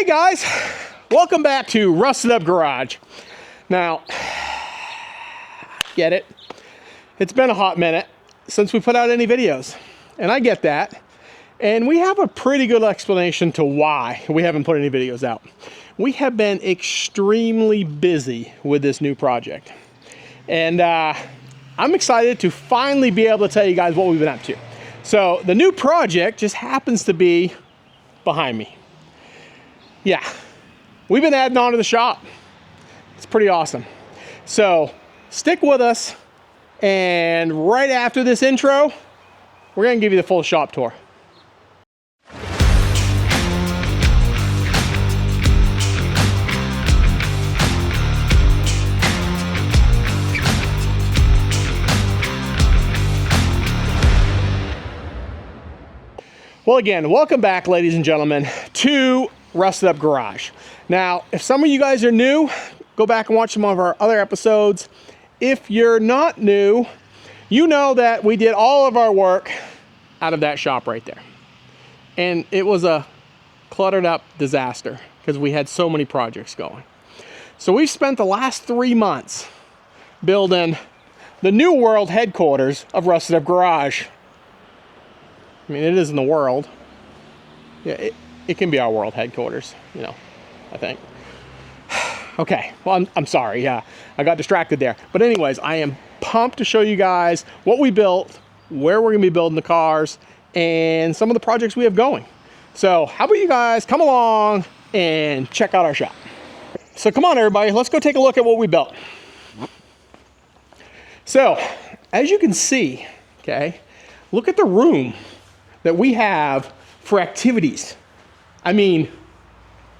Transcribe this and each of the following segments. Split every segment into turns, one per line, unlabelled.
Hey guys, welcome back to Rusted Up Garage. Now, get it? It's been a hot minute since we put out any videos, and I get that. And we have a pretty good explanation to why we haven't put any videos out. We have been extremely busy with this new project. And I'm excited to finally be able to tell you guys what we've been up to. So the new project just happens to be behind me. Yeah, we've been adding on to the shop. It's pretty awesome. So stick with us, and right after this intro, we're gonna give you the full shop tour. Well, again, welcome back, ladies and gentlemen, to Rusted Up Garage. Now, if some of you guys are new, go back and watch some of our other episodes. If you're not new, you know that we did all of our work out of that shop right there. And it was a cluttered up disaster because we had so many projects going. So we've spent the last 3 months building the new world headquarters of Rusted Up Garage. I mean, it is in the world. Yeah, it can be our world headquarters, you know, I think. Okay, well, I'm sorry, yeah, I got distracted there. But anyways, I am pumped to show you guys what we built, where we're gonna be building the cars, and some of the projects we have going. So how about you guys come along and check out our shop. So come on, everybody, let's go take a look at what we built. So, as you can see, okay, look at the room that we have for activities. I mean,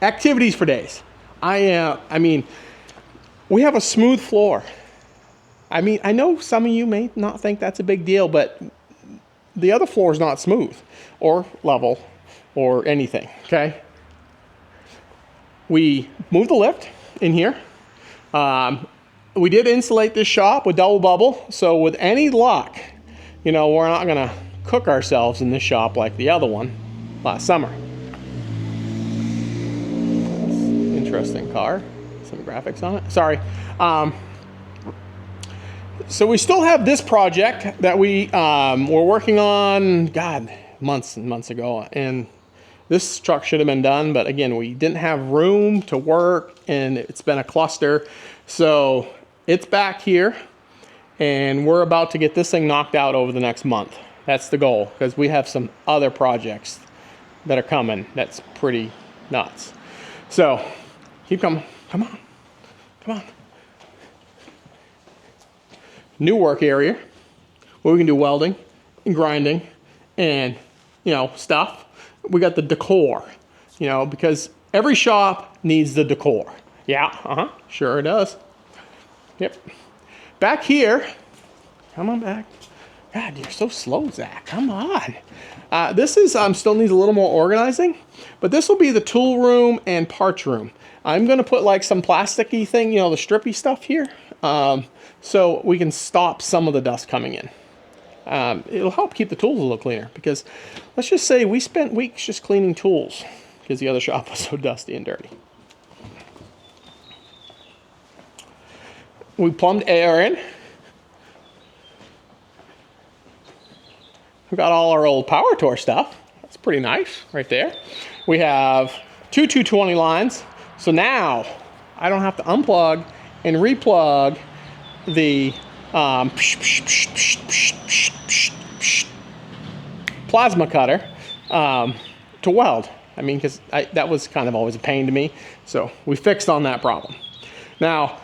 activities for days. I mean, we have a smooth floor. I mean, I know some of you may not think that's a big deal, but the other floor is not smooth or level or anything, okay? We moved the lift in here. We did insulate this shop with double bubble, so with any luck, you know, we're not gonna cook ourselves in this shop like the other one last summer. Interesting car, some graphics on it. Sorry. So we still have this project that we were working on, God, months and months ago, and this truck should have been done, but again, we didn't have room to work, and it's been a cluster. So it's back here, and we're about to get this thing knocked out over the next month. That's the goal, because we have some other projects that are coming that's pretty nuts. So keep coming. Come on. Come on. New work area where we can do welding and grinding and, you know, stuff. We got the decor, you know, because every shop needs the decor. Yeah, sure it does. Yep. Back here, come on back. God, you're so slow, Zach. Come on. This is still needs a little more organizing, but this will be the tool room and parts room. I'm going to put like some plasticky thing, you know, the strippy stuff here, so we can stop some of the dust coming in. It'll help keep the tools a little cleaner, because let's just say we spent weeks just cleaning tools because the other shop was so dusty and dirty. We plumbed air in. We've got all our old Power Tour stuff. That's pretty nice right there. We have two 220 lines. So now I don't have to unplug and replug the plasma cutter to weld. I mean, because that was kind of always a pain to me. So we fixed on that problem. Now,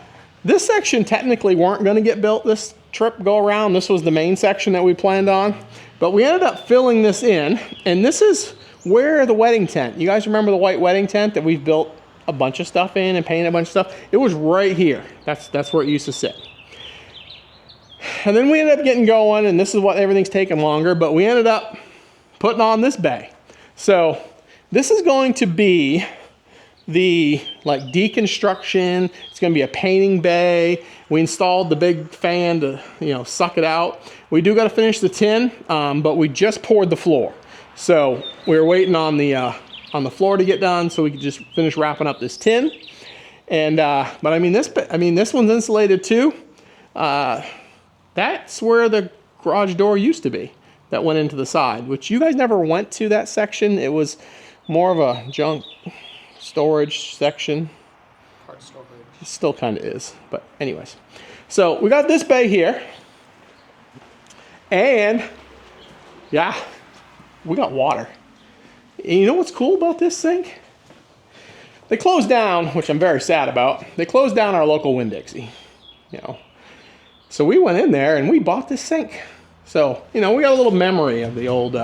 this section technically weren't going to get built this trip go around. This was the main section that we planned on. But we ended up filling this in, and this is where the wedding tent. You guys remember the white wedding tent that we've built a bunch of stuff in and painted a bunch of stuff? It was right here. That's where it used to sit. And then we ended up getting going, and this is what everything's taking longer, but we ended up putting on this bay. So this is going to be the like deconstruction. It's going to be a painting bay. We installed the big fan to, you know, suck it out. We do got to finish the tin, but we just poured the floor. So we were waiting on the on the floor to get done so we could just finish wrapping up this tin. And but I mean this one's insulated too. That's where the garage door used to be that went into the side, which you guys never went to that section. It was more of a junk storage section.
Part storage.
It still kind of is, but anyways. So we got this bay here, and yeah, we got water. And you know what's cool about this sink? They closed down, which I'm very sad about. They closed down our local Winn-Dixie, you know. So we went in there and we bought this sink. So, you know, we got a little memory of the old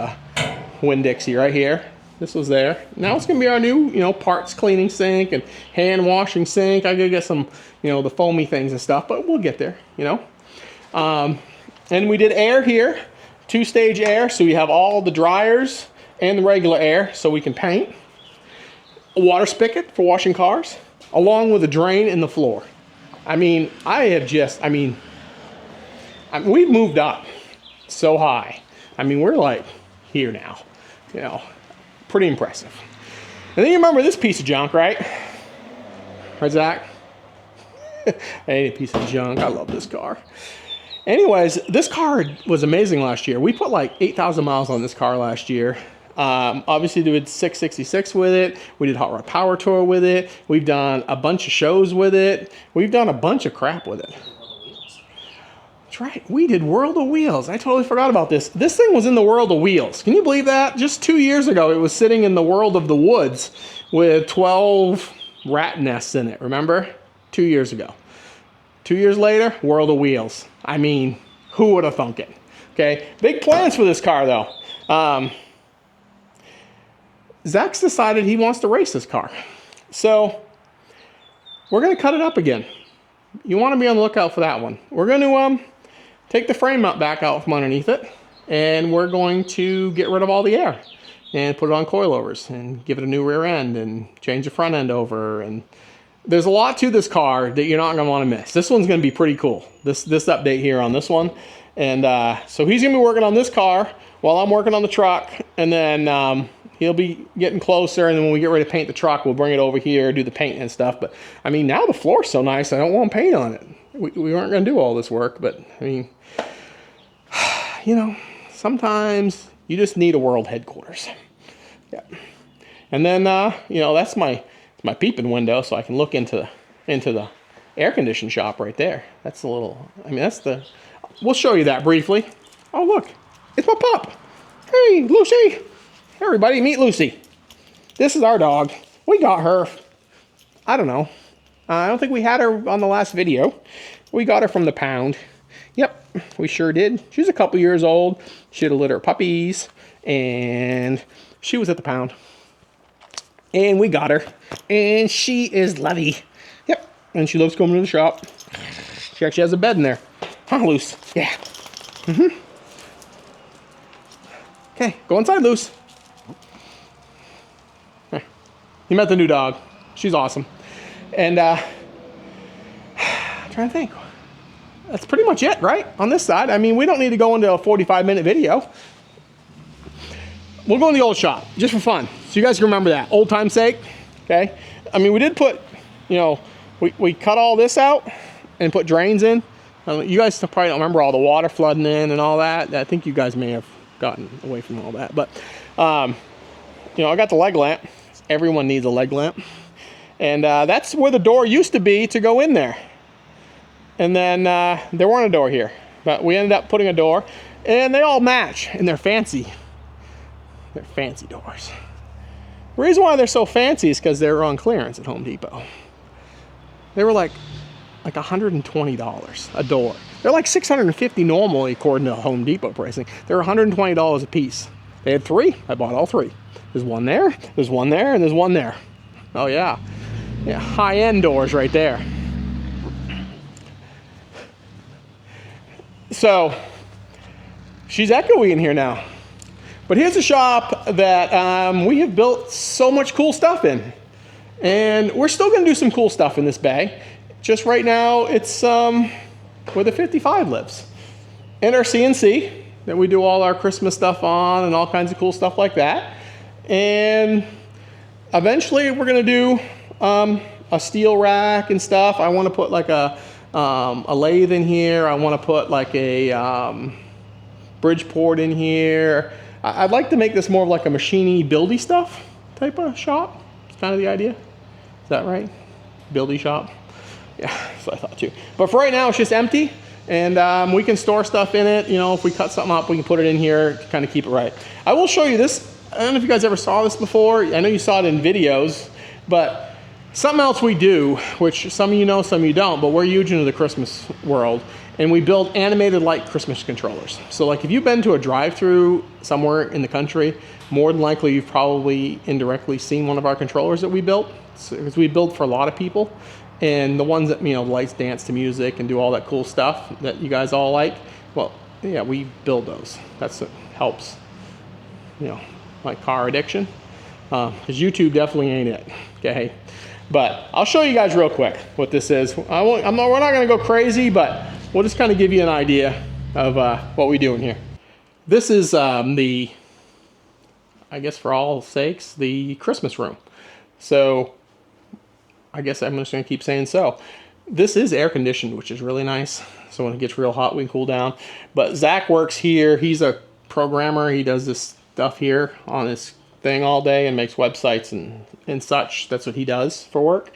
Winn-Dixie right here. This was there. Now it's gonna be our new, you know, parts cleaning sink and hand washing sink. I gotta get some, you know, the foamy things and stuff, but we'll get there, you know. And we did air here, 2-stage air, so you have all the dryers and the regular air so we can paint. A water spigot for washing cars, along with a drain in the floor. I mean, we've moved up so high. I mean, we're like here now, you know, pretty impressive. And then you remember this piece of junk, right? Right, Zach? Ain't a piece of junk. I love this car. Anyways, this car was amazing last year. We put like 8,000 miles on this car last year. Obviously did 666 with it. We did Hot Rod Power Tour with it. We've done a bunch of shows with it. We've done a bunch of crap with it. That's right. We did World of Wheels. I totally forgot about this. This thing was in the World of Wheels. Can you believe that? Just 2 years ago, it was sitting in the World of the Woods with 12 rat nests in it. Remember? 2 years ago. 2 years later, World of Wheels. I mean, who would have thunk it? Okay. Big plans for this car, though. Zach's decided he wants to race this car. So we're going to cut it up again. You want to be on the lookout for that one. We're going to take the frame back out from underneath it, and we're going to get rid of all the air and put it on coilovers and give it a new rear end and change the front end over. And there's a lot to this car that you're not going to want to miss. This one's going to be pretty cool, this update here on this one. And so he's going to be working on this car while I'm working on the truck, and then he'll be getting closer, and then when we get ready to paint the truck, we'll bring it over here, do the paint and stuff. But, I mean, now the floor's so nice, I don't want to paint on it. We aren't going to do all this work, but, I mean, you know, sometimes you just need a world headquarters. Yeah. And then, you know, that's my peeping window, so I can look into the air conditioning shop right there. That's a little, I mean, we'll show you that briefly. Oh, look, it's my pup. Hey, Lucy. Hey everybody, meet Lucy. This is our dog. We got her, I don't know. I don't think we had her on the last video. We got her from the pound. Yep, we sure did. She was a couple years old. She had a litter of puppies, and she was at the pound. And we got her, and she is lovey. Yep, and she loves coming to the shop. She actually has a bed in there. Huh, Luce? Yeah. Mm-hmm. Okay, go inside, Luce. You met the new dog. She's awesome. And I'm trying to think. That's pretty much it, right? On this side. I mean, we don't need to go into a 45-minute video. We'll go in the old shop, just for fun. So you guys can remember that. Old time's sake, okay? I mean, we did put, you know, we cut all this out and put drains in. You guys probably don't remember all the water flooding in and all that. I think you guys may have gotten away from all that. But, you know, I got the leg lamp. Everyone needs a leg lamp. And that's where the door used to be to go in there. And then there weren't a door here. But we ended up putting a door. And they all match. And they're fancy. They're fancy doors. The reason why they're so fancy is because they were on clearance at Home Depot. They were like $120 a door. They're like $650 normally according to Home Depot pricing. They're $120 a piece. They had 3. I bought all 3. There's one there, there's one there, and there's one there. Oh yeah. Yeah, high-end doors right there. So, she's echoey in here now. But here's a shop that we have built so much cool stuff in. And we're still gonna do some cool stuff in this bay. Just right now, it's where the 55 lives. And our CNC that we do all our Christmas stuff on and all kinds of cool stuff like that. And Eventually we're gonna do a steel rack and stuff. I want to put like a lathe in here. I want to put like a Bridgeport in here. I'd like to make this more of like a machiney buildy stuff type of shop. It's kind of the idea. Is that right? Buildy shop. Yeah, that's what I thought too. But for right now, it's just empty, and we can store stuff in it. You know, if we cut something up, we can put it in here to kind of keep it right. I will show you this. I don't know if you guys ever saw this before. I know you saw it in videos, but something else we do, which some of you know, some of you don't, but we're huge into the Christmas world, and we build animated light Christmas controllers. So like if you've been to a drive-through somewhere in the country, more than likely you've probably indirectly seen one of our controllers that we built, because we build for a lot of people. And the ones that, you know, lights dance to music and do all that cool stuff that you guys all like, well, yeah, we build those. That's what helps, you know, my car addiction. Because YouTube definitely ain't it, okay? But I'll show you guys real quick what this is. We're not gonna go crazy, but we'll just kind of give you an idea of what we do in here. This is I guess for all sakes, the Christmas room. So I guess I'm just gonna keep saying so. This is air conditioned, which is really nice. So when it gets real hot, we can cool down. But Zach works here. He's a programmer. He does this stuff here on his thing all day and makes websites and such. That's what he does for work.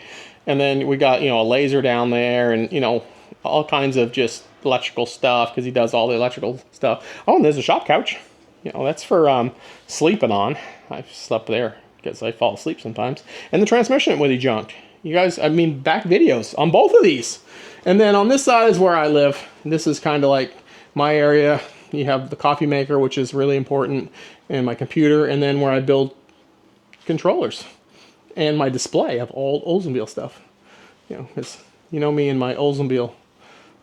And then we got, you know, a laser down there and, you know, all kinds of just electrical stuff because he does all the electrical stuff. Oh, and there's a shop couch. You know, that's for sleeping on. I've slept there because I fall asleep sometimes. And the transmission with he junked. You guys, I mean, back videos on both of these. And then on this side is where I live. This is kind of like my area. You have the coffee maker, which is really important, and my computer, and then where I build controllers and my display of old Oldsmobile stuff. You know, because you know me and my Oldsmobile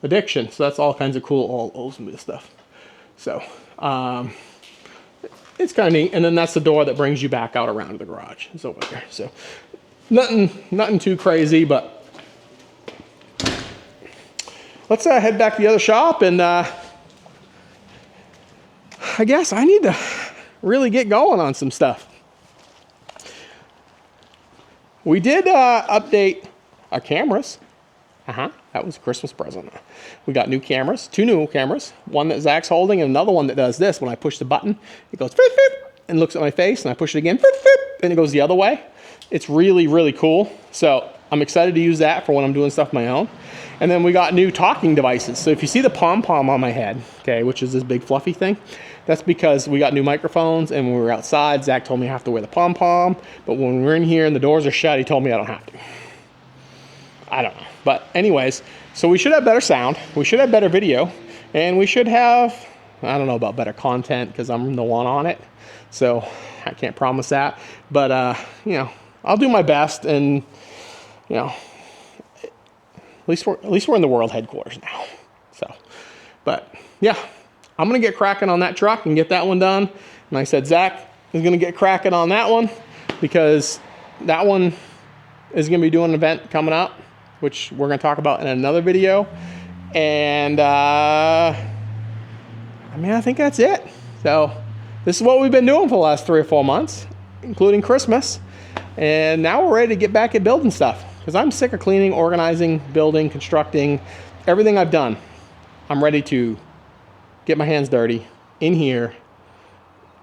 addiction. So that's all kinds of cool old Oldsmobile stuff. So it's kind of neat. And then that's the door that brings you back out around to the garage. It's over there. So nothing too crazy, but let's head back to the other shop, and I guess I need to really get going on some stuff. We did update our cameras. That was a Christmas present. We got new cameras, 2 new cameras, one that Zach's holding and another one that does this. When I push the button, it goes beep, beep, and looks at my face, and I push it again, beep, beep, and it goes the other way. It's really, really cool. So I'm excited to use that for when I'm doing stuff of my own. And then we got new talking devices. So if you see the pom-pom on my head, okay, which is this big fluffy thing, that's because we got new microphones, and when we were outside, Zach told me I have to wear the pom-pom, but when we're in here and the doors are shut, he told me I don't have to. I don't know. But anyways, so we should have better sound, we should have better video, and we should have, I don't know about better content because I'm the one on it. So I can't promise that. But, you know, I'll do my best, and, you know, at least we're in the world headquarters now. So, but yeah, I'm going to get cracking on that truck and get that one done. And I said, Zach is going to get cracking on that one because that one is going to be doing an event coming up, which we're going to talk about in another video. And, I mean, I think that's it. So this is what we've been doing for the last 3 or 4 months, including Christmas. And now we're ready to get back at building stuff because I'm sick of cleaning, organizing, building, constructing, everything I've done. I'm ready to get my hands dirty in here.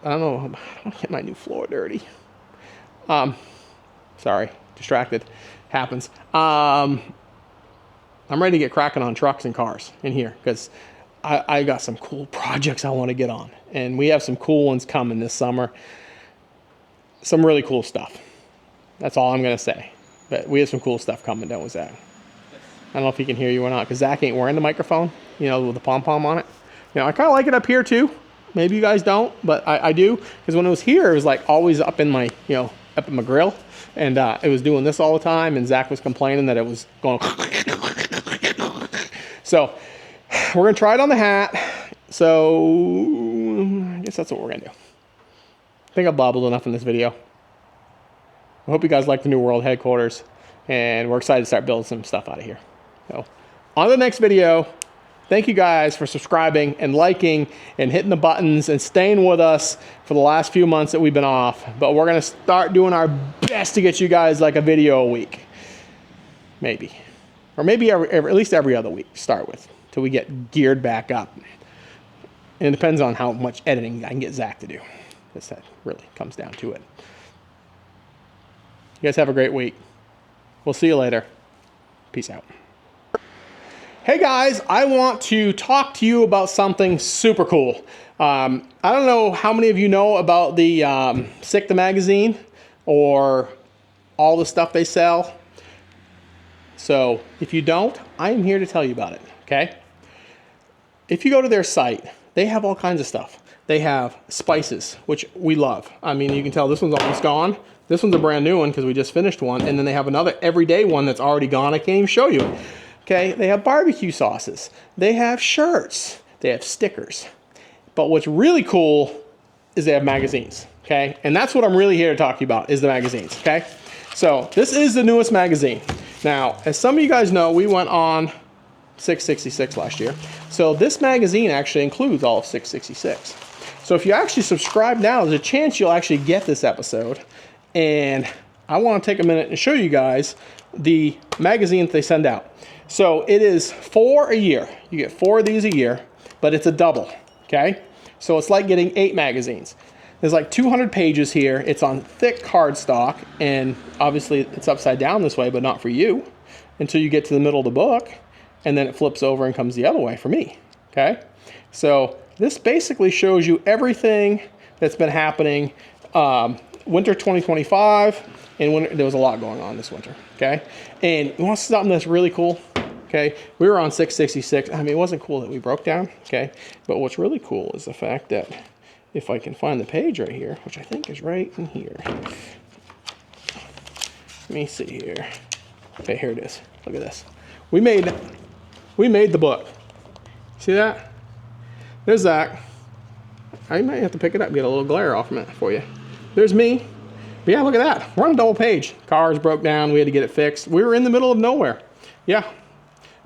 I don't know. I don't want to get my new floor dirty. Sorry, distracted. Happens. I'm ready to get cracking on trucks and cars in here because I got some cool projects I want to get on. And we have some cool ones coming this summer. Some really cool stuff. That's all I'm going to say. But we have some cool stuff coming, don't we, Zach? I don't know if he can hear you or not because Zach ain't wearing the microphone, you know, with the pom-pom on it. You know, I kind of like it up here too. Maybe you guys don't, but I do. Because when it was here, it was like always up in my, you know, up in my grill. And it was doing this all the time. And Zach was complaining that it was going. So we're going to try it on the hat. So I guess that's what we're going to do. I think I've babbled enough in this video. I hope you guys like the new world headquarters. And we're excited to start building some stuff out of here. So on to the next video. Thank you guys for subscribing and liking and hitting the buttons and staying with us for the last few months that we've been off. But we're going to start doing our best to get you guys like a video a week. Maybe. Or maybe at least every other week to start with, till we get geared back up. And it depends on how much editing I can get Zach to do. That really comes down to it. You guys have a great week. We'll see you later. Peace out. Hey guys, I want to talk to you about something super cool. I don't know how many of you know about the SICK magazine or all the stuff they sell. So if you don't, I am here to tell you about it, okay? If you go to their site, they have all kinds of stuff. They have spices, which we love. I mean, you can tell this one's almost gone. This one's a brand new one because we just finished one. And then they have another everyday one that's already gone. I can't even show you. Okay, they have barbecue sauces. They have shirts. They have stickers. But what's really cool is they have magazines, okay? And that's what I'm really here to talk to you about, is the magazines, okay? So this is the newest magazine. Now, as some of you guys know, we went on 666 last year. So this magazine actually includes all of 666. So if you actually subscribe now, there's a chance you'll actually get this episode. And I want to take a minute and show you guys the magazine that they send out. So it is 4 a year. You get 4 of these a year, but it's a double, okay? So it's like getting 8 magazines. There's like 200 pages here. It's on thick cardstock, and obviously it's upside down this way, but not for you until you get to the middle of the book, and then it flips over and comes the other way for me, okay? So this basically shows you everything that's been happening winter 2025, and winter, there was a lot going on this winter, okay? And you want something that's really cool? Okay, we were on 666. I mean, it wasn't cool that we broke down, okay? But what's really cool is the fact that if I can find the page right here, which I think is right in here. Let me see here. Okay, here it is. Look at this. We made the book. See that? There's Zach. I might have to pick it up, get a little glare off from it for you. There's me. But yeah, look at that. We're on a double page. Cars broke down. We had to get it fixed. We were in the middle of nowhere. Yeah.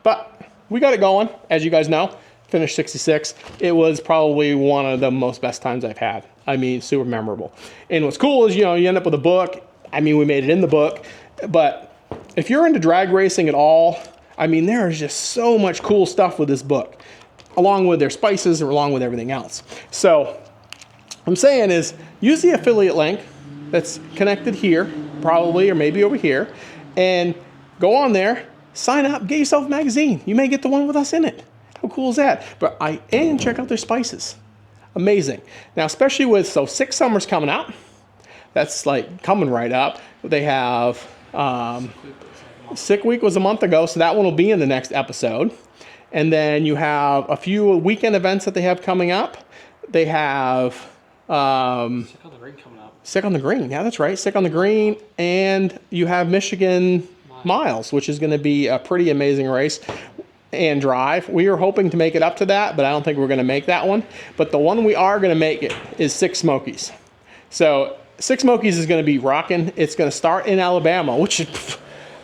But we got it going, as you guys know. Finished 66. It was probably one of the most best times I've had. I mean, super memorable. And what's cool is, you know, you end up with a book. I mean, we made it in the book. But if you're into drag racing at all, I mean, there is just so much cool stuff with this book, along with their spices and along with everything else. So what I'm saying is, use the affiliate link that's connected here, probably, or maybe over here, and go on there, sign up, get yourself a magazine. You may get the one with us in it. How cool is that? And check out their spices. Amazing. Now, especially with, so SICK Summer's coming out. That's like coming right up. They have, SICK Week was a month ago, so that one will be in the next episode. And then you have a few weekend events that they have coming up. They have,
SICK on the Green coming up.
SICK on the Green, yeah, that's right. SICK on the Green, and you have Michigan Miles, which is going to be a pretty amazing race and drive. We are hoping to make it up to that, but I don't think we're going to make that one. But the one we are going to make it is SICK Smokies. So SICK Smokies is going to be rocking. It's going to start in Alabama, which is,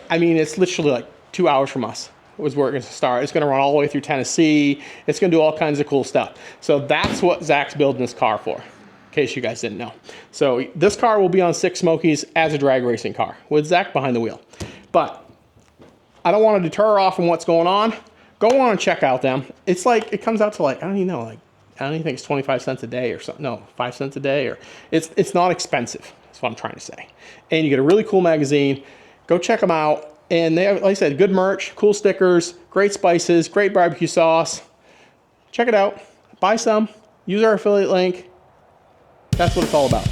I mean, it's literally like 2 hours from us was where it's going to start. It's going to run all the way through Tennessee. It's going to do all kinds of cool stuff. So that's what Zach's building this car for, in case you guys didn't know. So this car will be on SICK Smokies as a drag racing car with Zach behind the wheel. But I don't want to deter off from what's going on. Go on and check out them. It's like, it comes out to like, I don't even know, like, I don't even think it's 25 cents a day or something. No, 5 cents a day, or it's not expensive. That's what I'm trying to say. And you get a really cool magazine. Go check them out. And they have, like I said, good merch, cool stickers, great spices, great barbecue sauce. Check it out. Buy some. Use our affiliate link. That's what it's all about.